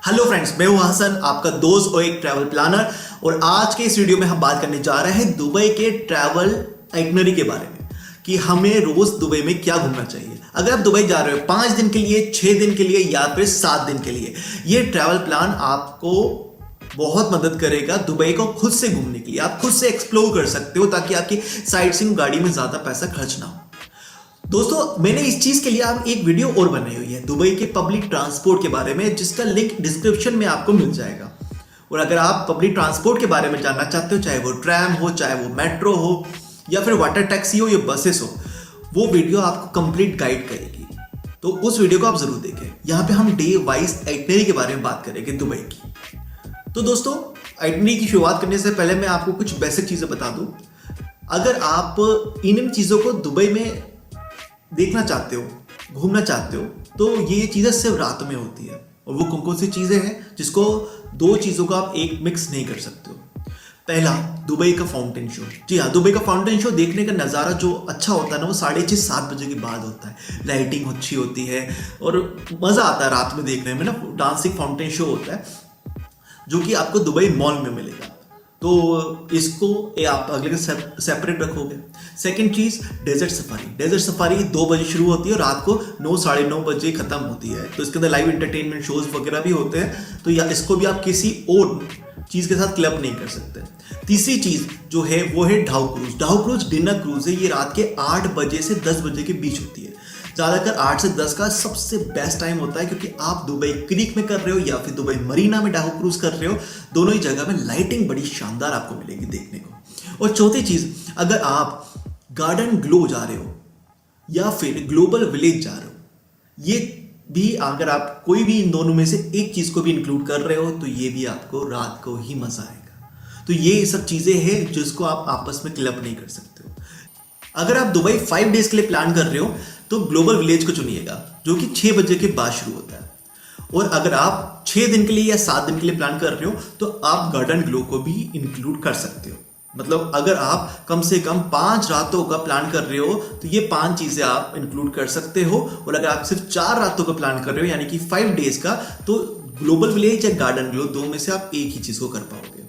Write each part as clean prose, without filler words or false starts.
Hello friends, मैं हूं हसन, आपका दोस्त और एक ट्रैवल प्लानर। और आज के इस वीडियो में हम बात करने जा रहे हैं दुबई के ट्रैवल आइटनरी के बारे में कि हमें रोज दुबई में क्या घूमना चाहिए। अगर आप दुबई जा रहे हो 5 दिन के लिए, 6 दिन के लिए या फिर 7 दिन के लिए, ये ट्रैवल प्लान आपको बहुत मदद करेगा दुबई को खुद से घूमने के लिए। आप खुद से एक्सप्लोर कर सकते हो ताकि आपकी साइट सीइंग गाड़ी में ज्यादा पैसा खर्च ना हो। दोस्तों, मैंने इस चीज के लिए आप एक वीडियो और बनाई हुई है दुबई के पब्लिक ट्रांसपोर्ट के बारे में, जिसका लिंक डिस्क्रिप्शन में आपको मिल जाएगा। और अगर आप पब्लिक ट्रांसपोर्ट के बारे में जानना चाहते हो, चाहे वो ट्रैम हो, चाहे वो मेट्रो हो, या फिर वाटर टैक्सी हो या बसेस हो, वो वीडियो आपको कंप्लीट गाइड करेगी। तो उस वीडियो को आप जरूर देखें। यहाँ पे हम डे वाइज आइटनरी के बारे में बात करेंगे दुबई की। तो दोस्तों, आइटनरी की शुरुआत करने से पहले मैं आपको कुछ बेसिक चीजें बता दूं। अगर आप इन चीजों को दुबई में देखना चाहते हो, घूमना चाहते हो, तो ये चीज़ें सिर्फ रात में होती है। और वो कौन कौन सी चीज़ें हैं जिसको दो चीज़ों को आप एक मिक्स नहीं कर सकते हो। पहला, दुबई का फाउंटेन शो। जी हाँ, दुबई का फाउंटेन शो देखने का नज़ारा जो अच्छा होता है ना, वो 6:30-7 बजे के बाद होता है। लाइटिंग अच्छी होती है और मज़ा आता है रात में देखने में ना। डांसिंग फाउंटेन शो होता है जो कि आपको दुबई मॉल में मिलेगा। तो इसको आप अगले दिन सेपरेट रखोगे। सेकंड चीज, डेजर्ट सफारी। डेजर्ट सफारी 2 बजे शुरू होती है और रात को 9-9:30 बजे खत्म होती है। तो इसके अंदर लाइव एंटरटेनमेंट शोज वगैरह भी होते हैं। तो या इसको भी आप किसी और चीज के साथ क्लब नहीं कर सकते। तीसरी चीज जो है वो है ढाउ क्रूज। ढाउ क्रूज डिनर क्रूज है। ये रात के 8 बजे से 10 बजे के बीच होती है। ज़्यादातर 8 से 10 का सबसे बेस्ट टाइम होता है, क्योंकि आप दुबई क्रीक में कर रहे हो या फिर दुबई मरीना में ढाउ क्रूज कर रहे हो। दोनों ही जगह में लाइटिंग बड़ी शानदार आपको मिलेगी देखने को। और चौथी चीज़, अगर आप गार्डन ग्लो जा रहे हो या फिर ग्लोबल विलेज जा रहे हो, ये भी अगर आप कोई भी इन दोनों में से एक चीज़ को भी इंक्लूड कर रहे हो, तो ये भी आपको रात को ही मज़ा आएगा। तो ये सब चीज़ें हैं जिसको आप आपस में क्लब नहीं कर सकते हो। अगर आप दुबई 5 डेज के लिए प्लान कर रहे हो तो ग्लोबल विलेज को चुनिएगा, जो कि 6 बजे के बाद शुरू होता है। और अगर आप 6 दिन के लिए या 7 दिन के लिए प्लान कर रहे हो तो आप गार्डन ग्लो को भी इंक्लूड कर सकते हो। मतलब अगर आप कम से कम 5 रातों का प्लान कर रहे हो तो ये 5 चीजें आप इंक्लूड कर सकते हो। और अगर आप सिर्फ 4 रातों का प्लान कर रहे हो, यानी कि 5 डेज का, तो ग्लोबल विलेज या गार्डन ग्लो, दो में से आप एक ही चीज को कर पाओगे।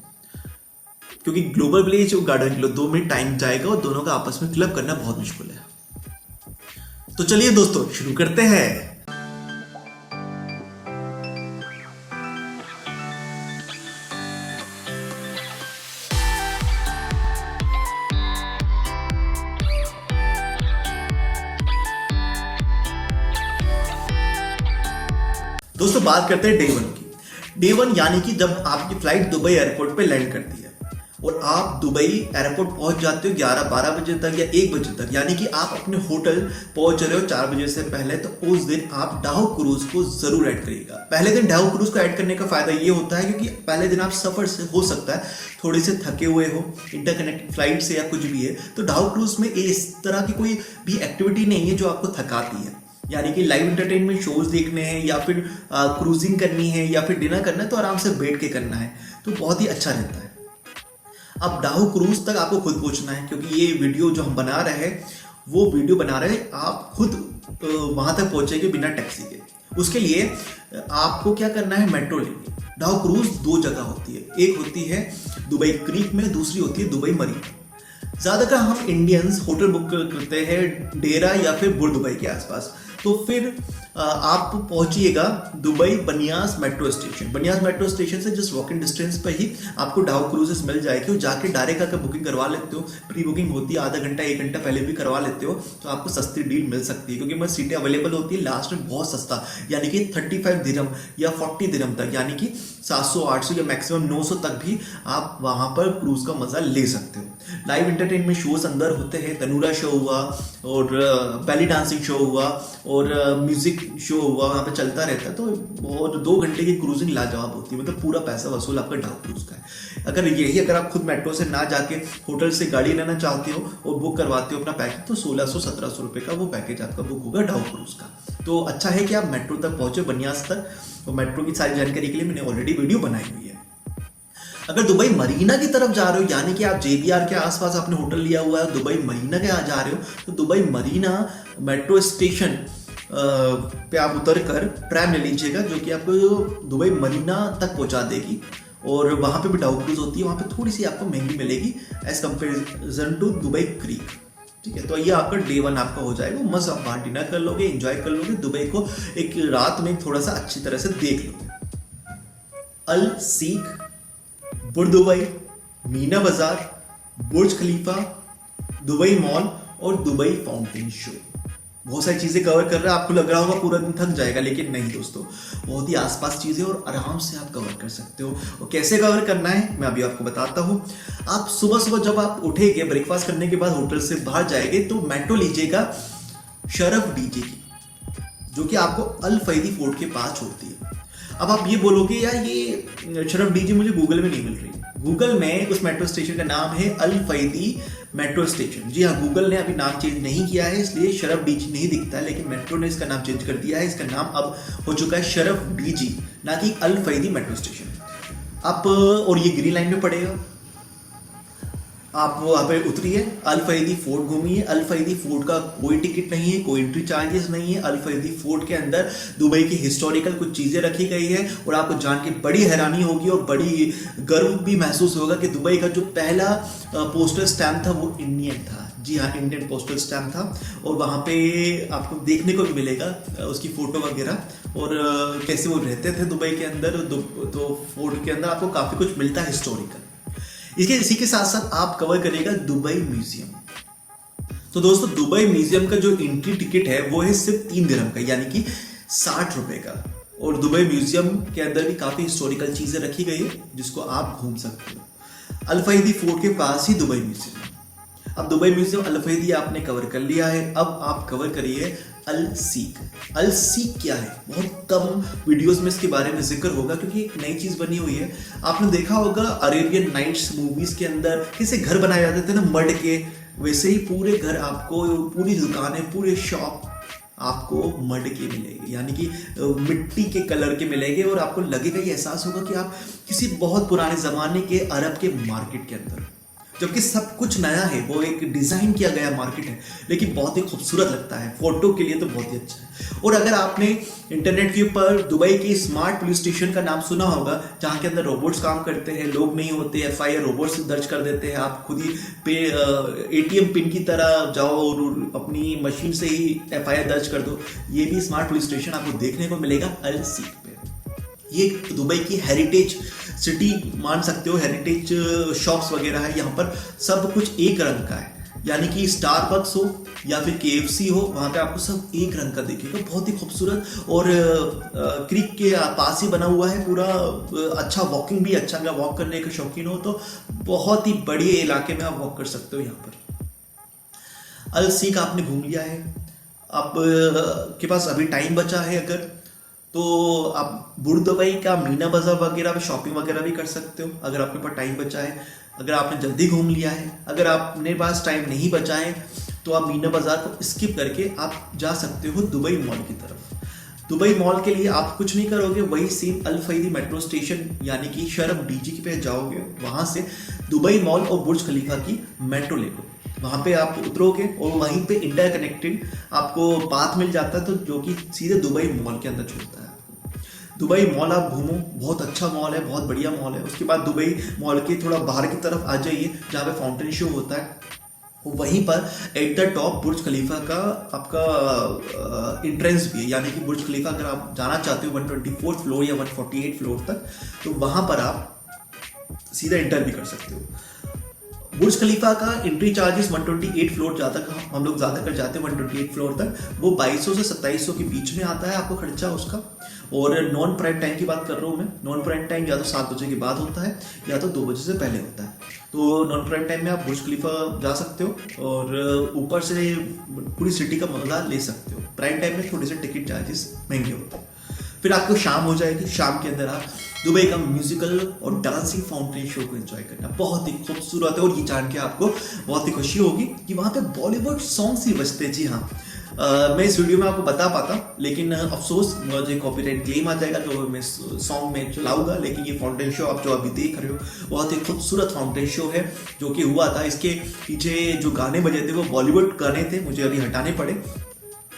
क्योंकि ग्लोबल विलेज और गार्डन ग्लो 2 में टाइम जाएगा और दोनों का आपस में क्लब करना बहुत मुश्किल है। तो चलिए दोस्तों, शुरू करते हैं। दोस्तों, बात करते हैं डे 1 की। डे 1 यानी कि जब आपकी फ्लाइट दुबई एयरपोर्ट पे लैंड करती है और आप दुबई एयरपोर्ट पहुंच जाते हो 11-12 बजे तक या 1 बजे तक, यानी कि आप अपने होटल पहुंच रहे हो 4 बजे से पहले, तो उस दिन आप ढाउ क्रूज को जरूर ऐड करिएगा। पहले दिन ढाउ क्रूज को ऐड करने का फायदा ये होता है क्योंकि पहले दिन आप सफर से हो सकता है थोड़े से थके हुए हो, इंटरकनेक्टेड फ्लाइट से या कुछ भी है, तो ढाउ क्रूज में इस तरह की कोई भी एक्टिविटी नहीं है जो आपको थकाती है। यानी कि लाइव एंटरटेनमेंट शोज देखने हैं या फिर क्रूजिंग करनी है या फिर डिनर करना है, तो आराम से बैठ के करना है, तो बहुत ही अच्छा रहता है। अब ढाउ क्रूज तक आपको खुद पहुंचना है, क्योंकि ये वीडियो जो हम बना रहे हैं वो वीडियो बना रहे हैं आप खुद वहां तक पहुंचेंगे बिना टैक्सी के। उसके लिए आपको क्या करना है, मेट्रो लेनी। ढाउ क्रूज 2 जगह होती है, एक होती है दुबई क्रीक में, दूसरी होती है दुबई मरीना। ज्यादातर हम इंडियंस होटल बुक करते हैं डेरा या फिर बुर्ज दुबई के आसपास। तो फिर आप पहुंचिएगा Dubai Baniyas metro station. Baniyas metro station से जस्ट वॉकिंग डिस्टेंस पर ही आपको ढाउ क्रूजेस मिल जाएगी। जाके डायरेक्ट आकर बुकिंग करवा लेते हो। प्री बुकिंग होती है, आधा घंटा 1 घंटा पहले भी करवा लेते हो, तो आपको सस्ती डील मिल सकती है। क्योंकि सीटें अवेलेबल होती है लास्ट में बहुत सस्ता, यानी कि 35 दिरहम या 40 दिरहम तक, यानी कि 700-800 या मैक्सिमम 900 तक भी आप वहां पर क्रूज का मजा ले सकते हो। लाइव एंटरटेनमेंट शोज अंदर होते हैं। तनूरा शो हुआ और बैली डांसिंग शो हुआ और म्यूजिक शो हुआ, वहाँ पे चलता रहता है। तो और 2 घंटे की क्रूजिंग लाजवाब होती है। मतलब पूरा पैसा वसूल आपका ढाउ क्रूज का है। अगर आप खुद मेट्रो से ना जाके होटल से गाड़ी लेना चाहते हो और बुक करवाते हो अपना पैकेज, तो 1600-1700 रुपये का वो पैकेज आपका बुक होगा ढाउ क्रूज का। तो अच्छा है कि आप मेट्रो तक पहुंचे, बनियास तक। तो मेट्रो की सारी जानकारी के लिए मैंने ऑलरेडी वीडियो बनाई हुई है। अगर दुबई मरीना की तरफ जा रहे हो, यानी कि आप JBR के आसपास आपने होटल लिया हुआ है, दुबई मरीना के यहाँ जा रहे हो, तो दुबई मरीना मेट्रो स्टेशन पे आप उतर कर ट्रैम ले लीजिएगा, जो कि आपको दुबई मरीना तक पहुंचा देगी। और वहाँ पे भी डाउ क्रूज होती है, वहाँ पे थोड़ी सी आपको महंगी मिलेगी as comparison to Dubai creek. ठीक है, तो ये आपका डे 1 आपका हो जाएगा। मस्त आप बाहर डिनर कर लोगे, एंजॉय कर लोगे, दुबई को एक रात में थोड़ा सा अच्छी तरह से देख लोगे। अल सीक, बुर्ज दुबई, मीना बाजार, बुर्ज खलीफा, दुबई मॉल और दुबई फाउंटेन शो, बहुत सारी चीजें कवर कर रहा है। आपको लग रहा होगा पूरा दिन थक जाएगा, लेकिन नहीं दोस्तों, बहुत ही आसपास चीजें और आराम से आप कवर कर सकते हो। और कैसे कवर करना है मैं अभी आपको बताता हूँ। आप सुबह सुबह जब आप उठेंगे, ब्रेकफास्ट करने के बाद होटल से बाहर जाएंगे, तो मेट्रो लीजिएगा शरफ डीजे की, जो कि आपको अल फैदी फोर्ट के पास छोड़ती है। अब आप ये बोलोगे यार ये शरफ डीजे मुझे गूगल में नहीं मिल रही। गूगल में उस मेट्रो स्टेशन का नाम है अल फैदी मेट्रो स्टेशन। जी हाँ, गूगल ने अभी नाम चेंज नहीं किया है, इसलिए शरफ डीजी नहीं दिखता है, लेकिन मेट्रो ने इसका नाम चेंज कर दिया है। इसका नाम अब हो चुका है शरफ डीजी, ना कि अल फैदी मेट्रो स्टेशन। आप और ये ग्रीन लाइन में पड़ेगा। आप वहाँ पे उतरिए, अल फैदी फोर्ट घूमिए। अल फैदी फोर्ट का कोई टिकट नहीं है, कोई एंट्री चार्जेस नहीं है। अल फैदी फोर्ट के अंदर दुबई की हिस्टोरिकल कुछ चीज़ें रखी गई है, और आपको जान के बड़ी हैरानी होगी और बड़ी गर्व भी महसूस होगा कि दुबई का जो पहला पोस्टल स्टैम्प था वो इंडियन था। जी हाँ, इंडियन पोस्टल स्टैम्प था। और वहाँ पे आपको देखने को भी मिलेगा उसकी फ़ोटो वगैरह, और कैसे वो रहते थे दुबई के अंदर। तो फोर्ट के अंदर आपको काफ़ी कुछ मिलता है हिस्टोरिकल। इसी के साथ साथ आप कवर करिएगा दुबई म्यूजियम। तो दोस्तों, दुबई म्यूजियम का जो एंट्री टिकट है वो है सिर्फ 3 दिरहम का, यानी कि 60 रुपए का। और दुबई म्यूजियम के अंदर भी काफी हिस्टोरिकल चीजें रखी गई है जिसको आप घूम सकते हो। अल फैदी फोर्ट के पास ही दुबई म्यूजियम है। अब दुबई म्यूजियम, अल फैदी आपने कवर कर लिया है। अब आप कवर करिए अल सीक। अल सीक क्या है? बहुत कम वीडियोस में इसके बारे में जिक्र होगा, क्योंकि एक नई चीज बनी हुई है। आपने देखा होगा अरेबियन नाइट्स मूवीज के अंदर कैसे घर बनाए जाते थे ना मड के, वैसे ही पूरे घर आपको, पूरी दुकानें, पूरे शॉप आपको मड के मिलेंगे, यानी कि मिट्टी के कलर के मिलेंगे। और आपको लगेगा, ये एहसास होगा कि आप किसी बहुत पुराने जमाने के अरब के मार्केट के अंदर, जबकि सब कुछ नया है, वो एक डिजाइन किया गया मार्केट है, लेकिन बहुत ही खूबसूरत लगता है। फोटो के लिए तो बहुत ही अच्छा है। और अगर आपने इंटरनेट के ऊपर दुबई की स्मार्ट पुलिस स्टेशन का नाम सुना होगा, जहाँ के अंदर रोबोट्स काम करते हैं, लोग नहीं होते, FIR रोबोट्स दर्ज कर देते हैं। आप खुद ही ATM पिन की तरह जाओ और अपनी मशीन से ही FIR दर्ज कर दो। ये भी स्मार्ट पुलिस स्टेशन आपको देखने को मिलेगा अल सीक पे। ये दुबई की हेरिटेज सिटी मान सकते हो, हेरिटेज शॉप्स वगैरह है। यहाँ पर सब कुछ एक रंग का है, यानी कि स्टारबक्स हो या फिर KFC हो, वहाँ पे आपको सब एक रंग का दिखेगा। बहुत ही खूबसूरत, और क्रीक के पास ही बना हुआ है पूरा। अच्छा वॉकिंग भी अच्छा, अगर वॉक करने के शौकीन हो तो बहुत ही बड़े इलाके में आप वॉक कर सकते हो। यहाँ पर अल सीक आपने घूम लिया है। आप के पास अभी टाइम बचा है अगर, तो आप बुर्ज दुबई का मीना बाजार वगैरह शॉपिंग वगैरह भी कर सकते हो अगर आपके पास टाइम बचा है। अगर आपने जल्दी घूम लिया है, अगर आपने पास टाइम नहीं बचा है, तो आप मीना बाजार को स्किप करके आप जा सकते हो दुबई मॉल की तरफ। दुबई मॉल के लिए आप कुछ नहीं करोगे, वही सेम अल फैदी मेट्रो स्टेशन यानी कि शरफ डीजी पे जाओगे, वहां से दुबई मॉल और बुर्ज खलीफा की मेट्रो ले लो। वहाँ पे आप उतरोगे और वहीं पे इंटरकनेक्टेड आपको पाथ मिल जाता है, तो जो कि सीधे दुबई मॉल के अंदर छोड़ता है आपको। दुबई मॉल आप घूमो, बहुत अच्छा मॉल है, बहुत बढ़िया मॉल है। उसके बाद दुबई मॉल के थोड़ा बाहर की तरफ आ जाइए, जहाँ पे फाउंटेन शो होता है। वहीं पर एट द टॉप बुर्ज खलीफा का आपका एंट्रेंस भी है, यानी कि बुर्ज खलीफा अगर आप जाना चाहते हो 124 फ्लोर या 148 फ्लोर तक, तो वहाँ पर आप सीधा एंटर भी कर सकते हो। बुर्ज खलीफा का एंट्री चार्जेस 128 फ्लोर हम लोग ज़्यादातर जाते हैं 128 फ्लोर तक, वो 2200 से 2700 के बीच में आता है आपको खर्चा उसका। और नॉन प्राइम टाइम की बात कर रहा हूँ मैं। नॉन प्राइम टाइम या तो 7 बजे के बाद होता है या तो 2 बजे से पहले होता है। तो नॉन प्राइम टाइम में आप बुर्ज खलीफा जा सकते हो और ऊपर से पूरी सिटी का मजा ले सकते हो। प्राइम टाइम में थोड़े से टिकट चार्जेस महंगे होते हैं। फिर आपको शाम हो जाएगी, शाम के अंदर आप दुबई का म्यूजिकल और डांसिंग फाउंटेन शो को एंजॉय करना बहुत ही खूबसूरत है। और ये जान के आपको बहुत ही खुशी होगी कि वहाँ पे बॉलीवुड सॉन्ग्स ही बजते हैं। जी हाँ, मैं इस वीडियो में आपको बता पाता, लेकिन अफसोस मुझे कॉपीराइट क्लेम आ जाएगा तो मैं सॉन्ग में चलाऊंगा। लेकिन ये फाउंटेन शो आप जो अभी देख रहे हो बहुत ही खूबसूरत फाउंटेन शो है जो कि हुआ था। इसके पीछे जो गाने बजे थे वो बॉलीवुड गाने थे, मुझे अभी हटाने पड़े।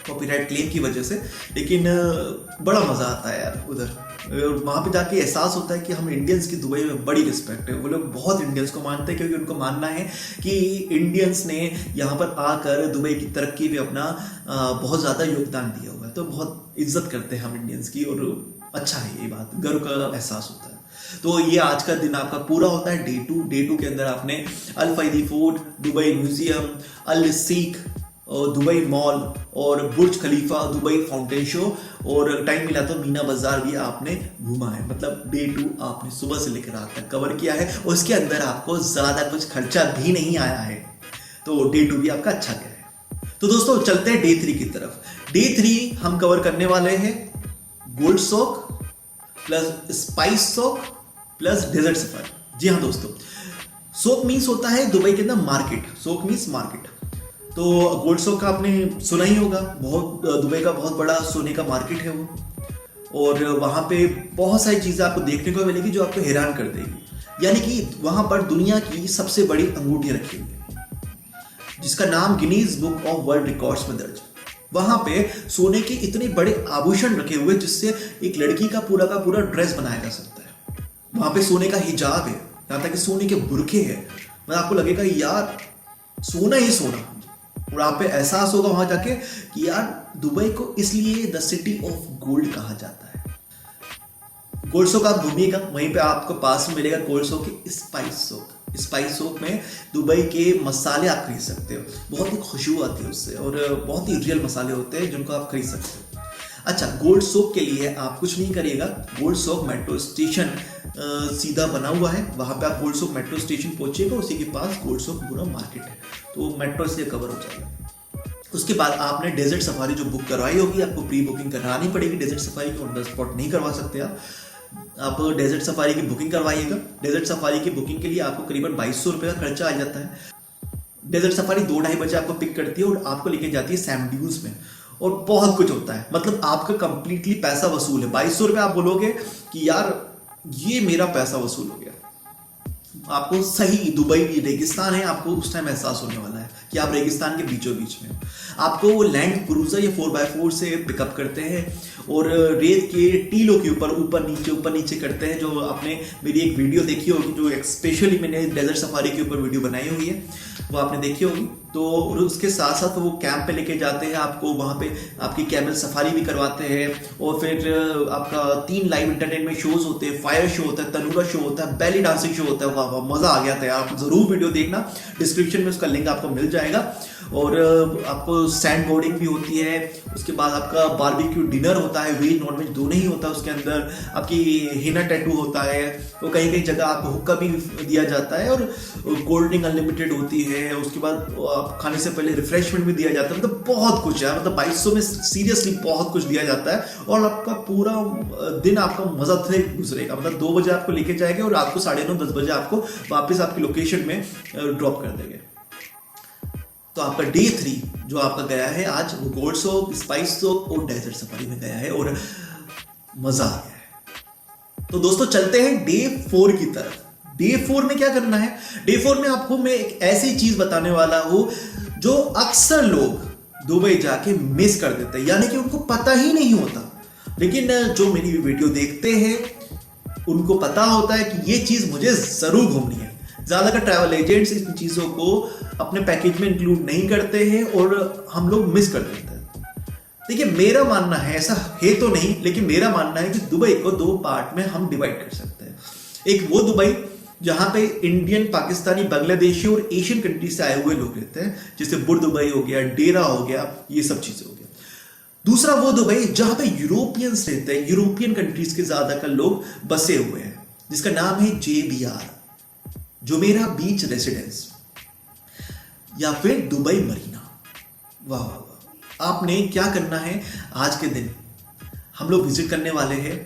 कॉपीराइट क्लेम की वजह से, लेकिन बड़ा मज़ा आता है यार उधर। वहाँ पे जाके एहसास होता है कि हम इंडियंस की दुबई में बड़ी रिस्पेक्ट है। वो लोग बहुत इंडियंस को मानते हैं, क्योंकि उनको मानना है कि इंडियंस ने यहाँ पर आकर दुबई की तरक्की में अपना बहुत ज़्यादा योगदान दिया हुआ है। तो बहुत इज्जत करते हैं हम इंडियंस की, और अच्छा है ये बात, गर्व का एहसास होता है। तो ये आज का दिन आपका पूरा होता है। डे टू के अंदर आपने अल फैदी फोर्ट, दुबई म्यूजियम, अल सीक, दुबई मॉल और बुर्ज खलीफा, दुबई फाउंटेन शो, और टाइम मिला तो मीना बाजार भी आपने घूमा है। मतलब डे 2 आपने सुबह से लेकर रात तक कवर किया है, और उसके अंदर आपको ज़्यादा कुछ खर्चा भी नहीं आया है। तो डे 2 भी आपका अच्छा गया है। तो दोस्तों चलते हैं डे 3 की तरफ। डे 3 हम कवर करने वाले हैं gold souk plus spice souk plus desert safari. जी हाँ दोस्तों, सॉक मीन्स होता है दुबई के अंदर मार्केट, सॉक मीन्स मार्केट। तो गोल्ड सॉक का आपने सुना ही होगा, बहुत दुबई का बहुत बड़ा सोने का मार्केट है वो, और वहाँ पे बहुत सारी चीज़ें आपको देखने को मिलेगी जो आपको हैरान कर देगी। यानी कि वहाँ पर दुनिया की सबसे बड़ी अंगूठियाँ रखी हुई है, जिसका नाम Guinness book of world records में दर्ज है। वहाँ पे सोने के इतने बड़े आभूषण रखे हुए जिससे एक लड़की का पूरा ड्रेस बनाया जा सकता है। वहाँ पे सोने का हिजाब है, यहाँ तक कि सोने के बुरखे हैं। मतलब आपको लगेगा यार सोना ही सोना, और आप पे एहसास होगा वहां जाके कि यार दुबई को इसलिए द सिटी ऑफ गोल्ड कहा जाता है। गोल्ड सॉक आप घूमिएगा, वहीं पे आपको पास में मिलेगा गोल्ड सॉक की स्पाइस सॉक। स्पाइस सॉक में दुबई के मसाले आप खरीद सकते हो, बहुत ही खुशबू आती है उससे, और बहुत ही रियल मसाले होते हैं जिनको आप खरीद सकते हो। अच्छा, गोल्ड सॉक के लिए आप कुछ नहीं करिएगा। गोल्ड सॉक मेट्रो स्टेशन सीधा बना हुआ है, वहाँ पे आप गोल्ड सॉक मेट्रो स्टेशन पहुंचिएगा, उसी के पास गोल्ड सॉक पूरा मार्केट है, तो मेट्रो से कवर हो जाएगा। उसके बाद आपने डेजर्ट सफारी जो बुक करवाई होगी, आपको प्री बुकिंग करानी पड़ेगी डेजर्ट सफारी की, ऑन द स्पॉट नहीं करवा सकते आप डेजर्ट सफारी की बुकिंग करवाइएगा। डेजर्ट सफारी की बुकिंग के लिए आपको करीबन 2200 रुपये का खर्चा आ जाता है। डेजर्ट सफारी 2-2:30 बजे आपको पिक करती है और आपको लेके जाती है सैंड ड्यून्स में, और बहुत कुछ होता है। मतलब आपका कंप्लीटली पैसा वसूल है। 2200 रुपये आप बोलोगे कि यार ये मेरा पैसा वसूल हो गया, आपको सही दुबई रेगिस्तान है, आपको उस टाइम एहसास होने वाला है कि आप रेगिस्तान के बीचों बीच में हो। आपको वो लैंड क्रूजर या 4x4 से पिकअप करते हैं, और रेत के टीलों के ऊपर नीचे करते हैं। जो आपने मेरी एक वीडियो देखी होगी, जो स्पेशली मैंने डेजर्ट सफारी के ऊपर वीडियो बनाई हुई है, वो आपने देखी होगी। तो उसके साथ साथ वो कैंप पे लेके जाते हैं आपको, वहाँ पे आपकी कैमल सफारी भी करवाते हैं, और फिर आपका 3 लाइव एंटरटेनमेंट शोज होते हैं, फायर शो होता है, तनूरा शो होता है, बेली डांसिंग शो होता है। वाह वाह, मज़ा आ गया था यार, आप ज़रूर वीडियो देखना, डिस्क्रिप्शन में उसका लिंक आपको मिल जाएगा। और आपको सैंड बोर्डिंग भी होती है। उसके बाद आपका बारबेक्यू डिनर होता है, वेज नॉन वेज दोनों ही होता है। उसके अंदर आपकी हिना टैटू होता है, तो कहीं जगह आपको हुक्का भी दिया जाता है, और कोल्ड ड्रिंक अनलिमिटेड होती है। उसके बाद आप खाने से पहले रिफ्रेशमेंट भी दिया जाता है। मतलब बहुत कुछ है, मतलब 2200 में सीरियसली बहुत कुछ दिया जाता है, और आपका पूरा दिन आपका मजा से गुजरेगा। मतलब 2 बजे आपको लेके जाएंगे और रात को 9:30-10 बजे आपको वापस आपकी लोकेशन में ड्रॉप कर देंगे। तो आपका डे 3 जो आपका गया है आज, वो गोल्ड सॉक, स्पाइस सॉक और डेजर्ट सफारी में गया है, और मजा आ गया है। तो दोस्तों चलते हैं डे 4 की तरफ। डे 4 में क्या करना है? डे 4 में आपको मैं एक ऐसी चीज बताने वाला हूं जो अक्सर लोग दुबई जाके मिस कर देते हैं, यानी कि उनको पता ही नहीं होता। लेकिन जो मेरी वीडियो देखते हैं उनको पता होता है कि ये चीज मुझे जरूर घूमनी है। ज्यादातर ट्रैवल एजेंट्स इन चीजों को अपने पैकेज में इंक्लूड नहीं करते हैं, और हम लोग मिस कर देते हैं। देखिए, मेरा मानना है, ऐसा है तो नहीं, लेकिन मेरा मानना है कि दुबई को 2 पार्ट में हम डिवाइड कर सकते हैं। एक वो दुबई जहां पे इंडियन, पाकिस्तानी, बांग्लादेशी और एशियन कंट्री से आए हुए लोग रहते हैं, जैसे बुर दुबई हो गया, डेरा हो गया, ये सब चीजें हो गया। दूसरा वो दुबई जहां पे यूरोपियंस रहते हैं, यूरोपियन कंट्रीज के ज्यादातर लोग बसे हुए हैं, जिसका नाम है JBR, जुमेरह बीच रेसिडेंस, या फिर दुबई मरीना। वाह वाह वाह। आपने क्या करना है, आज के दिन हम लोग विजिट करने वाले हैं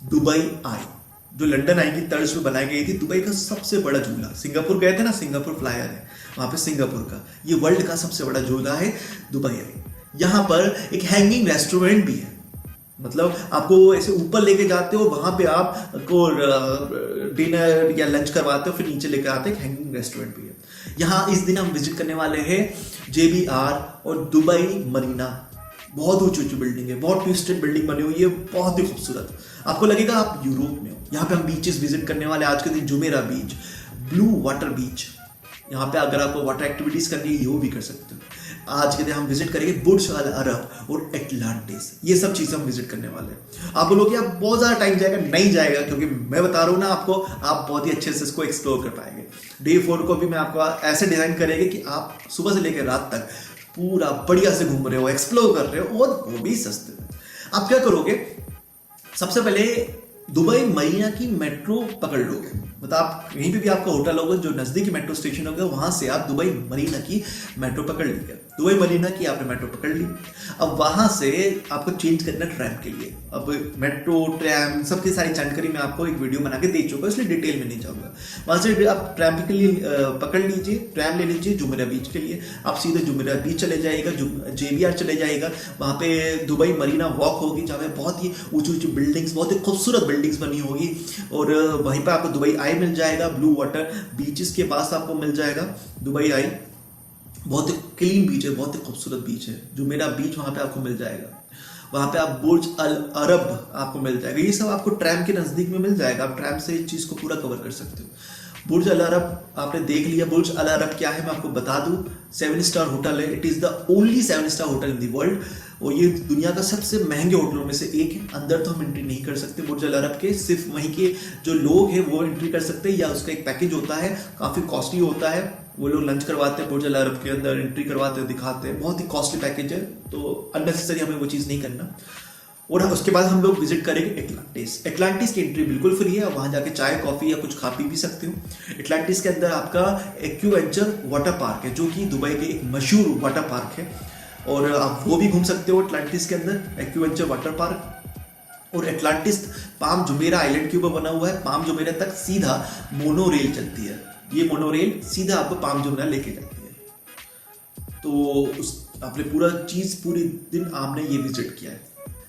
दुबई आई, जो लंदन आई की तर्ज पे बनाई गई थी। दुबई का सबसे बड़ा झूला, सिंगापुर गए थे ना, सिंगापुर फ्लायर है वहां पे, सिंगापुर का ये वर्ल्ड का सबसे बड़ा झूला है दुबई आई। यहाँ पर एक हैंगिंग रेस्टोरेंट भी है, मतलब आपको ऐसे ऊपर लेके जाते हो, वहां पे आपको डिनर या लंच करवाते हो, फिर नीचे लेके आते हैं। हैंगिंग रेस्टोरेंट भी है यहाँ। इस दिन हम विजिट करने वाले हैं JBR और दुबई मरीना बहुत ऊंची ऊंची बिल्डिंग है, बहुत ट्विस्टेड बिल्डिंग बनी हुई है, बहुत ही खूबसूरत। आपको लगेगा आप यूरोप में हो। यहाँ पे हम बीचेस विजिट करने वाले आज के दिन, जुमेरा बीच, ब्लू वाटर बीच। यहाँ पे अगर आपको वाटर एक्टिविटीज करनी है ये वो भी कर सकते हो। आज के दिन हम विजिट करेंगे बुर्ज अल अरब और एटलांटिस, ये सब चीजें हम विजिट करने वाले हैं। आप बोलोगे आप बहुत ज्यादा टाइम जाएगा, नहीं जाएगा, क्योंकि मैं बता रहा हूँ ना आपको, आप बहुत ही अच्छे से इसको एक्सप्लोर कर पाएंगे। डे 4 को भी मैं आपको ऐसे डिजाइन करेंगे कि आप सुबह से लेकर रात तक पूरा बढ़िया से घूम रहे हो, एक्सप्लोर कर रहे हो, और वो भी सस्ते में। आप क्या करोगे, सबसे पहले दुबई मरीना की मेट्रो पकड़ लोगे। मतलब आप कहीं पे भी आपका होटल होगा, जो नजदीकी मेट्रो स्टेशन होगा, वहां से आप दुबई मरीना की मेट्रो पकड़ लीजिए। दुबई मरीना की आपने मेट्रो पकड़ ली। अब वहां से आपको चेंज करना ट्रैम के लिए। अब मेट्रो, ट्रैम, सबकी सारी जानकारी मैं आपको एक वीडियो बना के दे चुका, इसलिए डिटेल में नहीं जाऊंगा। वहां से आप ट्रैम के लिए पकड़ लीजिए, ट्रैम ले लीजिए जुमेरा बीच के लिए। आप सीधे जुमेरा बीच चले जाइएगा, JBR चले जाइएगा। वहां पे दुबई मरीना वॉक होगी, जहाँ पे बहुत ही ऊंची ऊंची बिल्डिंग्स, बहुत ही खूबसूरत बिल्डिंग्स बनी होगी, और वहीं पर आपको दुबई आई मिल जाएगा। ब्लू वाटर बीचेस के पास आपको मिल जाएगा दुबई आई। बहुत ही क्लीन बीच है, बहुत ही खूबसूरत बीच है। जुमेरा बीच वहां पे आपको मिल जाएगा। वहां पे आप बुर्ज अल अरब आपको मिल जाएगा। ये सब आपको ट्रैम के नजदीक में मिल जाएगा। आप ट्रैम से इस चीज को पूरा कवर कर सकते हो। बुर्ज अल अरब आपने देख लिया। बुर्ज अल अरब क्या है मैं आपको बता दूं, 7 स्टार होटल है। It is the only 7 star hotel in the world, और ये दुनिया का सबसे महंगे होटलों में से एक है। अंदर तो हम एंट्री नहीं कर सकते बुर्ज अल अरब के, सिर्फ वहीं के जो लोग हैं वो एंट्री कर सकते हैं, या उसका एक पैकेज होता है, काफी कॉस्टली होता है। वो लोग लंच करवाते हैं बुर्ज अल अरब के अंदर, एंट्री करवाते हैं, दिखाते हैं, बहुत ही कॉस्टली पैकेज है, तो अननेसेसरी हमें वो चीज़ नहीं करना। और उसके बाद हम लोग विजिट करेंगे एटलांटिस। एटलांटिस की एंट्री बिल्कुल फ्री है, वहां जाके चाय कॉफी या कुछ खा पी भी सकते हो। एटलांटिस के अंदर आपका एक्यूवेंचर वाटर पार्क है, जो कि दुबई के एक मशहूर वाटर पार्क है, और आप वो भी घूम सकते हो एटलांटिस के अंदर, एक्यूवेंचर वाटर पार्क। और एटलांटिस पाम जुमेरा आइलैंड के ऊपर बना हुआ है। पाम जुमेरा तक सीधा मोनो रेल चलती है। ये मोनो रेल सीधा आपको पाम जुमेरा लेके जाती है। तो उस आपने पूरा चीज, पूरे दिन आपने ये विजिट किया है।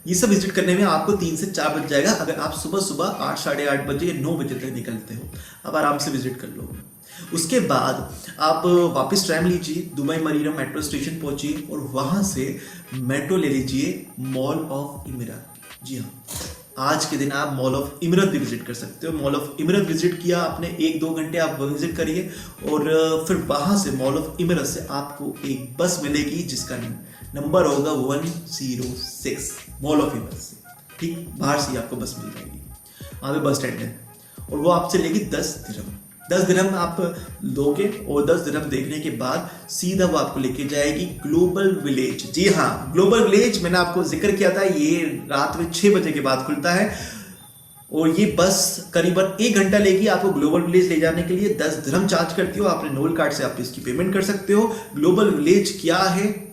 ये सब विजिट करने में आपको 3 से 4 बज जाएगा। अगर आप सुबह सुबह 8, साढ़े 8 बजे या 9 बजे तक निकलते हो, आप आराम से विजिट कर लोगे। उसके बाद आप वापस ट्रैम लीजिए, दुबई मरीना मेट्रो स्टेशन पहुंचिए, और वहां से मेट्रो ले लीजिए मॉल ऑफ इमिरात। जी हाँ, आज के दिन आप मॉल ऑफ इमिरात भी विजिट कर सकते हो। मॉल ऑफ इमिरात विजिट किया आपने, 1-2 घंटे आप विजिट करिए, और फिर वहां से मॉल ऑफ इमिरात से आपको एक बस मिलेगी जिसका नंबर होगा 106 मॉल ऑफ इमिरात से। ठीक बाहर से आपको बस मिल जाएगी, वहां पे बस स्टैंड है, और वो आपसे लेगी 10 दिरहम। 10 दिरहम आप लोगे, और 10 दिरहम देखने के बाद सीधा वो आपको लेके जाएगी ग्लोबल विलेज। जी हाँ, ग्लोबल विलेज मैंने आपको जिक्र किया था, ये रात में 6 बजे के बाद खुलता है, और ये बस करीबन 1 घंटा लेगी आपको ग्लोबल विलेज ले जाने के लिए। 10 दिरहम चार्ज करती हो। आपने नोल कार्ड से आप इसकी पेमेंट कर सकते हो। ग्लोबल विलेज क्या है,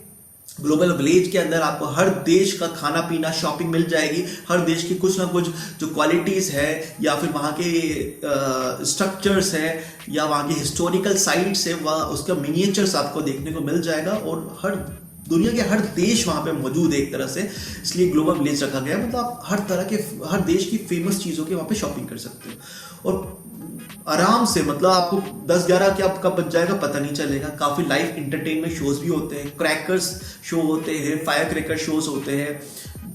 ग्लोबल विलेज के अंदर आपको हर देश का खाना पीना, शॉपिंग मिल जाएगी। हर देश की कुछ ना कुछ जो क्वालिटीज है, या फिर वहाँ के स्ट्रक्चर्स है, या वहाँ के हिस्टोरिकल साइट्स है, वह उसका मिनिएचर्स आपको देखने को मिल जाएगा। और हर दुनिया के हर देश वहाँ पे मौजूद है एक तरह से, इसलिए ग्लोबल विलेज रखा गया है। मतलब आप हर तरह के, हर देश की फेमस चीज़ों के वहाँ पे शॉपिंग कर सकते हो, और आराम से, मतलब आपको 10-11 क्या कब बच जाएगा पता नहीं चलेगा। काफ़ी लाइव इंटरटेनमेंट शोज भी होते हैं, क्रैकर्स शो होते हैं, फायर क्रैकर शोज होते हैं,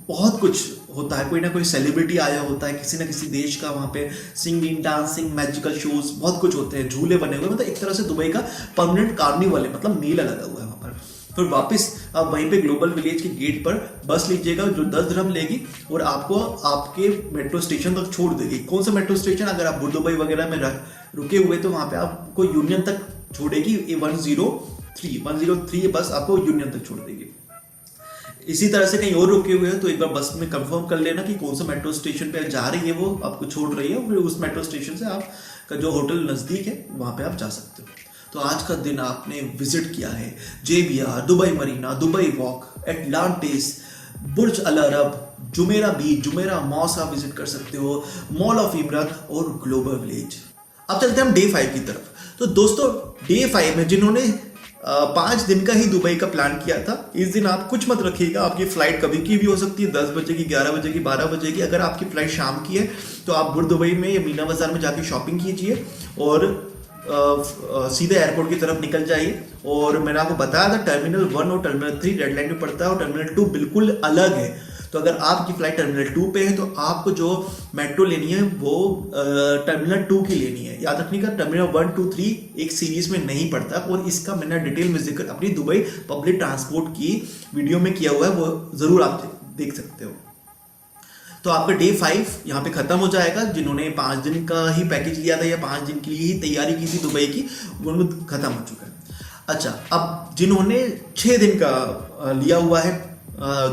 बहुत कुछ होता है। कोई ना कोई सेलिब्रिटी आया होता है किसी ना किसी देश का, वहाँ पे सिंगिंग, डांसिंग, मैजिकल शोज बहुत कुछ होते हैं, झूले बने हुए। मतलब एक तरह से दुबई का परमानेंट कार्निवल है, मतलब मेला लगा हुआ है वहाँ पर। फिर वापस आप वहीं पे ग्लोबल विलेज के गेट पर बस लीजिएगा, जो 10 दिरहम लेगी, और आपको आपके मेट्रो स्टेशन तक छोड़ देगी। कौन सा मेट्रो स्टेशन, अगर आप दुबई वगैरह में रुके हुए तो वहाँ पे आपको यूनियन तक छोड़ेगी। 103 बस आपको यूनियन तक छोड़ देगी। इसी तरह से कहीं और रुके हुए हो तो एक बार बस में कंफर्म कर लेना कि कौन सा मेट्रो स्टेशन पे जा रही है, वो आपको छोड़ रही है, फिर उस मेट्रो स्टेशन से आपका जो होटल नज़दीक है वहाँ पे आप जा सकते हो। तो आज का दिन आपने विजिट किया है JBR, Dubai Marina, Dubai Walk, Atlantis, Burj Al Arab, Jumeirah Beach, Jumeirah mosque आप विजिट कर सकते हो, मॉल ऑफ इमिरात और ग्लोबल विलेज। अब चलते हैं हम डे 5 की तरफ। तो दोस्तों डे 5 में जिन्होंने 5 दिन का ही दुबई का प्लान किया था, इस दिन आप कुछ मत रखिएगा। आपकी फ्लाइट कभी की भी हो सकती है, 10 बजे की, 11 बजे की, 12 बजे की। अगर आपकी फ्लाइट शाम की है तो आप बुर्ज दुबई में या मीना बाजार में जाके शॉपिंग कीजिए, और सीधे एयरपोर्ट की तरफ निकल जाइए। और मैंने आपको बताया था टर्मिनल 1 और टर्मिनल 3 रेड लाइन में पड़ता है और टर्मिनल 2 बिल्कुल अलग है। तो अगर आपकी फ्लाइट टर्मिनल 2 पे है तो आपको जो मेट्रो लेनी है वो टर्मिनल 2 की लेनी है। याद रखने का टर्मिनल 1, 2, 3 एक सीरीज में नहीं पड़ता और इसका मैंने डिटेल में जिक्र अपनी दुबई पब्लिक ट्रांसपोर्ट की वीडियो में किया हुआ है, वो जरूर आप देख सकते हो। तो आपका डे 5 यहाँ पे खत्म हो जाएगा। जिन्होंने 5 दिन का ही पैकेज लिया था या 5 दिन के लिए ही तैयारी की थी दुबई की, वो खत्म हो चुका है। अच्छा, अब जिन्होंने 6 दिन का लिया हुआ है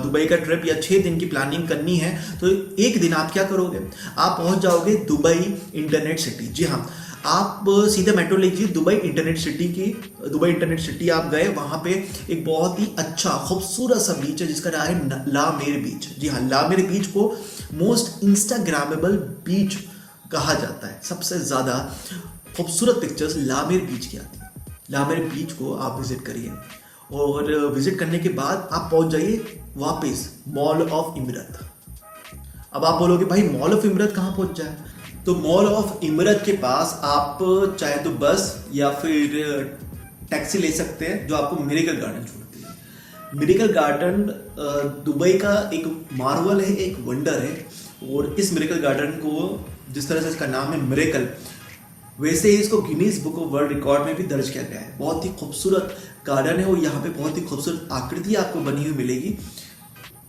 दुबई का ट्रिप या 6 दिन की प्लानिंग करनी है, तो एक दिन आप क्या करोगे, आप पहुंच जाओगे दुबई इंटरनेट सिटी। जी हाँ, आप सीधे मेट्रो लीजिए दुबई इंटरनेट सिटी आप गए, वहां पे एक बहुत ही अच्छा खूबसूरत सा बीच है जिसका नाम है ला मेर बीच। जी हाँ, ला मेर बीच को मोस्ट इंस्टाग्रामेबल बीच कहा जाता है। सबसे ज्यादा खूबसूरत पिक्चर्स ला मेर बीच की आती है। ला मेर बीच को आप विजिट करिए और विजिट करने के बाद आप पहुंच जाइए वापस मॉल ऑफ इमरत। अब आप बोलोगे भाई मॉल ऑफ इमरत कहाँ पहुंच जाए, तो मॉल ऑफ इमरत के पास आप चाहे तो बस या फिर टैक्सी ले सकते हैं जो आपको मिरेकल गार्डन छोड़ती है। मिरेकल गार्डन दुबई का एक मार्वल है, एक वंडर है। और इस मिरेकल गार्डन को जिस तरह से इसका नाम है मिरेकल, वैसे ही इसको Guinness book of world record में भी दर्ज किया गया है। बहुत ही खूबसूरत गार्डन है और यहाँ पे बहुत ही खूबसूरत आकृति आपको बनी हुई मिलेगी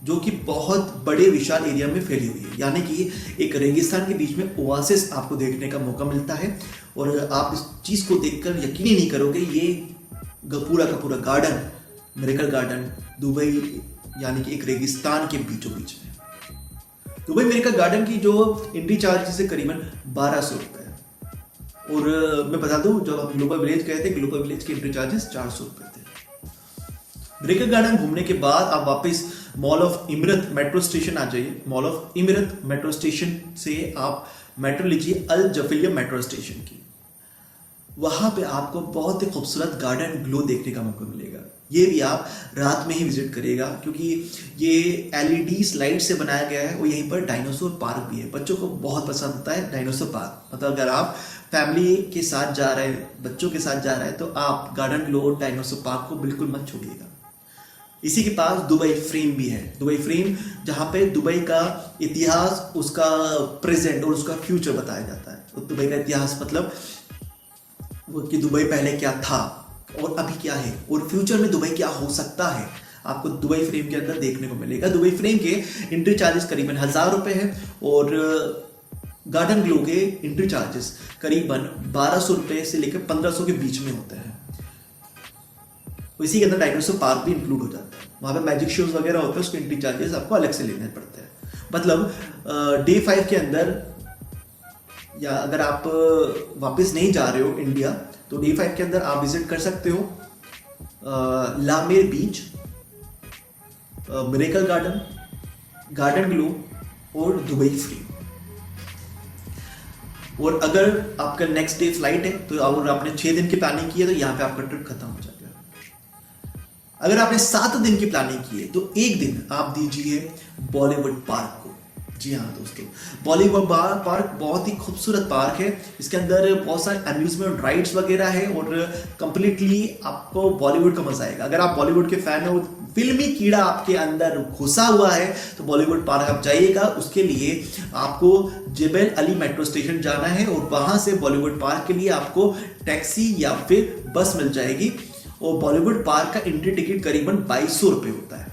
जो कि बहुत बड़े विशाल एरिया में फैली हुई है। यानी कि एक रेगिस्तान के बीच में ओआसिस आपको देखने का मौका मिलता है और आप इस चीज़ को देखकर यकीन ही नहीं करोगे, ये पूरा का पूरा गार्डन, मिरेकल गार्डन दुबई यानी कि एक रेगिस्तान के बीचों बीच में। दुबई मिरेकल गार्डन की जो एंट्री चार्ज है करीबन 1200 रुपये है। और मैं बता दूं, जब आप ग्लोबल विलेज गए थे, ग्लोबल विलेज के एंट्री चार्जेस 400 रुपये थे। मिरेकल गार्डन घूमने के बाद आप वापस Mall of Emirates metro station आ जाइए। Mall of Emirates metro station से आप मेट्रो लीजिए अल जफिलिया मेट्रो स्टेशन की। वहां पे आपको बहुत ही खूबसूरत गार्डन ग्लो देखने का मौका मिलेगा। ये भी आप रात में ही विजिट करिएगा क्योंकि ये एलईडी स्लाइड से बनाया गया है और यहीं पर डायनासोर पार्क भी है। बच्चों को बहुत पसंद आता है डायनासोर पार्क। मतलब अगर आप फैमिली के साथ जा रहे हैं, बच्चों के साथ जा रहे हैं, तो आप गार्डन ग्लो और डायनासोर पार्क को बिल्कुल मत छोड़िएगा। इसी के पास दुबई फ्रेम भी है। दुबई फ्रेम जहाँ पे दुबई का इतिहास, उसका प्रेजेंट और उसका फ्यूचर बताया जाता है। तो दुबई का इतिहास मतलब वो कि दुबई पहले क्या था और अभी क्या है और फ्यूचर में दुबई क्या हो सकता है, आपको दुबई फ्रेम के अंदर देखने को मिलेगा। दुबई फ्रेम के एंट्री चार्जेस करीबन 1000 रुपये है और गार्डन ग्लो के एंट्री चार्जेस करीबन 1200 रुपये से लेकर 1500 के बीच में होते हैं। इसी के अंदर डायनासोर पार्क भी इंक्लूड हो जाता है। वहाँ पे मैजिक शोज वगैरह होते हैं, उसके एंट्री चार्जेस आपको अलग से लेने पड़ते हैं। मतलब डे 5 के अंदर या अगर आप वापस नहीं जा रहे हो इंडिया, तो डे 5 के अंदर आप विजिट कर सकते हो ला मेर बीच, मिरेकल गार्डन, गार्डन ग्लो और दुबई फ्रेम। और अगर आपका नेक्स्ट डे फ्लाइट है तो अगर आपने 6 दिन की प्लानिंग की है तो यहाँ पे आपका ट्रिप खत्म हो जाएगा। अगर आपने 7 दिन की प्लानिंग की है तो एक दिन आप दीजिए बॉलीवुड पार्क को। जी हाँ दोस्तों, बॉलीवुड पार्क बहुत ही खूबसूरत पार्क है। इसके अंदर बहुत सारे अम्यूजमेंट राइड्स वगैरह है और कंप्लीटली आपको बॉलीवुड का मजा आएगा। अगर आप बॉलीवुड के फैन हो, फिल्मी कीड़ा आपके अंदर घुसा हुआ है, तो बॉलीवुड पार्क आप जाइएगा। उसके लिए आपको जेबल अली मेट्रो स्टेशन जाना है और वहां से बॉलीवुड पार्क के लिए आपको टैक्सी या फिर बस मिल जाएगी। और बॉलीवुड पार्क का एंट्री टिकट करीबन 2200 रुपये होता है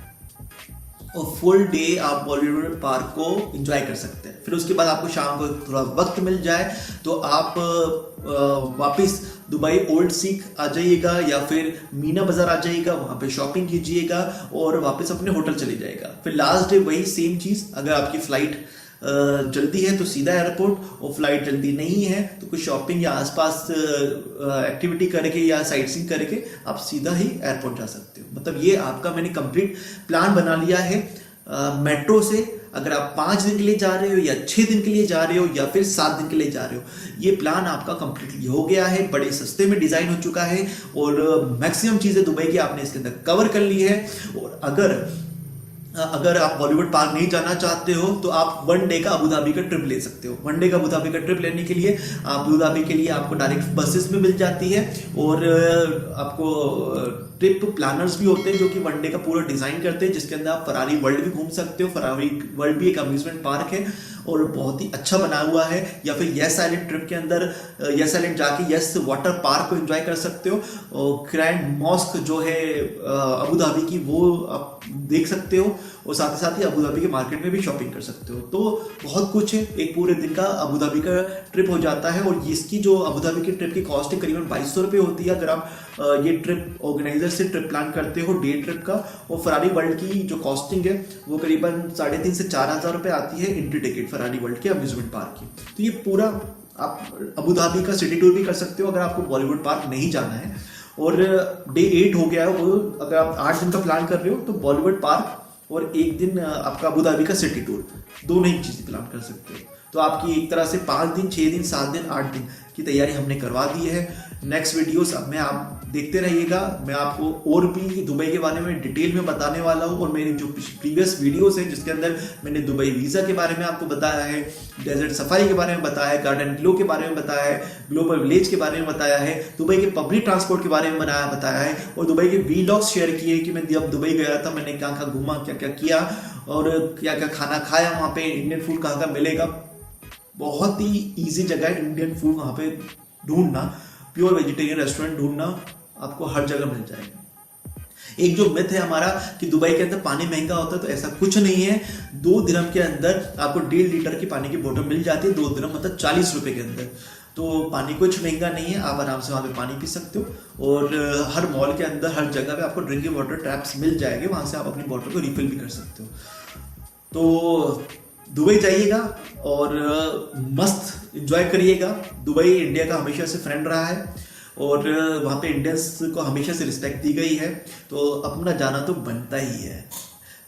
और फुल डे आप बॉलीवुड पार्क को एंजॉय कर सकते हैं। फिर उसके बाद आपको शाम को थोड़ा वक्त मिल जाए तो आप वापस दुबई ओल्ड सिक आ जाइएगा या फिर मीना बाजार आ जाइएगा, वहाँ पे शॉपिंग कीजिएगा और वापस अपने होटल चले जाएगा। फिर लास्ट डे वही सेम चीज़, अगर आपकी फ्लाइट जल्दी है तो सीधा एयरपोर्ट और फ्लाइट जल्दी नहीं है तो कुछ शॉपिंग या आसपास एक्टिविटी करके या साइट सीइंग करके आप सीधा ही एयरपोर्ट जा सकते हो। मतलब ये आपका मैंने कंप्लीट प्लान बना लिया है मेट्रो से। अगर आप 5 दिन के लिए जा रहे हो या 6 दिन के लिए जा रहे हो या फिर 7 दिन के लिए जा रहे हो, ये प्लान आपका कंप्लीटली हो गया है। बड़े सस्ते में डिजाइन हो चुका है और मैक्सिमम चीजें दुबई की आपने इसके अंदर कवर कर ली है। और अगर अगर आप बॉलीवुड पार्क नहीं जाना चाहते हो तो आप 1 डे का अबू धाबी का ट्रिप ले सकते हो। 1 डे का अबू धाबी का ट्रिप लेने के लिए अबू धाबी के लिए आपको डायरेक्ट बसेस में मिल जाती है, और आपको ट्रिप प्लानर्स भी होते हैं जो कि 1 डे का पूरा डिजाइन करते हैं, जिसके अंदर आप फरारी वर्ल्ड भी घूम सकते हो। फरारी वर्ल्ड भी एक अम्यूजमेंट पार्क है और बहुत ही अच्छा बना हुआ है। या फिर यस आइलैंड ट्रिप के अंदर यस आइलैंड जाके यस वाटर पार्क को एंजॉय कर सकते हो, और ग्रैंड मॉस्क जो है अबू धाबी की वो आप देख सकते हो, और साथ ही अबू धाबी के मार्केट में भी शॉपिंग कर सकते हो। तो बहुत कुछ है, एक पूरे दिन का अबू धाबी का ट्रिप हो जाता है। और इसकी जो अबू धाबी की ट्रिप की कॉस्ट है करीबन 2200 रुपये होती है अगर आप ये ट्रिप ऑर्गेनाइजर से ट्रिप प्लान करते हो डे ट्रिप का। और फरारी वर्ल्ड की जो कॉस्टिंग है वो करीबन 3500 से 4000 रुपये आती है एंट्री टिकट फरारी वर्ल्ड के अम्यूजमेंट पार्क की। तो ये पूरा आप अबू धाबी का सिटी टूर भी कर सकते हो अगर आपको बॉलीवुड पार्क नहीं जाना है। और डे 8 हो गया है, वो अगर आप 8 दिन का प्लान कर रहे हो तो बॉलीवुड पार्क और एक दिन आपका अबू धाबी का सिटी टूर, दोनों ही चीज़ें प्लान कर सकते हो। तो आपकी एक तरह से 5 दिन, 6 दिन, 7 दिन, 8 दिन की तैयारी हमने करवा दी है। नेक्स्ट वीडियोस अब में आप देखते रहिएगा, मैं आपको और भी दुबई के बारे में डिटेल में बताने वाला हूँ। और मेरी जो प्रीवियस वीडियोस हैं जिसके अंदर मैंने दुबई वीज़ा के बारे में आपको बताया है, डेजर्ट सफारी के बारे में बताया है, गार्डन ग्लो के बारे में बताया है, ग्लोबल विलेज के बारे में बताया है, दुबई के पब्लिक ट्रांसपोर्ट के बारे में बताया है, और दुबई के वीलॉग्स शेयर किए कि मैं जब दुबई गया था मैंने कहाँ कहाँ घूमा, क्या क्या किया, और क्या क्या खाना खाया वहाँ पे, इंडियन फूड कहाँ कहाँ मिलेगा। बहुत ही ईजी जगह है इंडियन फूड वहाँ पे ढूंढना, प्योर वेजिटेरियन रेस्टोरेंट ढूंढना आपको हर जगह मिल जाएगा। एक जो मिथ है हमारा कि दुबई के अंदर पानी महंगा होता है, तो ऐसा कुछ नहीं है। 2 दिरहम के अंदर आपको 1.5 लीटर की पानी की बोतल मिल जाती है, 2 दिरहम मतलब 40 रुपए के अंदर। तो पानी कुछ महंगा नहीं है, आप आराम से वहाँ पे पानी पी सकते हो। और हर मॉल के अंदर हर जगह पे आपको ड्रिंकिंग वाटर टैप्स मिल जाएंगे, वहाँ से आप अपनी बोतल को रिफिल भी कर सकते हो। तो दुबई जाइएगा और मस्त एंजॉय करिएगा। दुबई इंडिया का हमेशा से फ्रेंड रहा है और वहाँ पे इंडियंस को हमेशा से रिस्पेक्ट दी गई है, तो अपना जाना तो बनता ही है।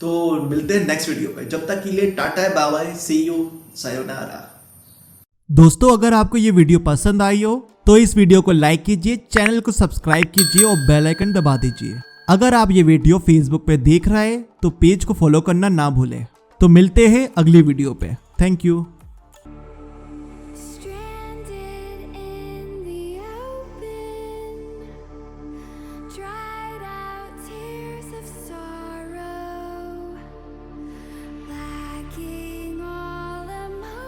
तो मिलते हैं नेक्स्ट वीडियो पे, जब तक के लिए tata bye bye, see you, sayonara. दोस्तों अगर आपको ये वीडियो पसंद आई हो तो इस वीडियो को लाइक कीजिए, चैनल को सब्सक्राइब कीजिए और बेल आइकन दबा दीजिए। अगर आप ये वीडियो फेसबुक पे देख रहे हैं तो पेज को फॉलो करना ना भूलें। तो मिलते हैं अगली वीडियो पे। Thank you.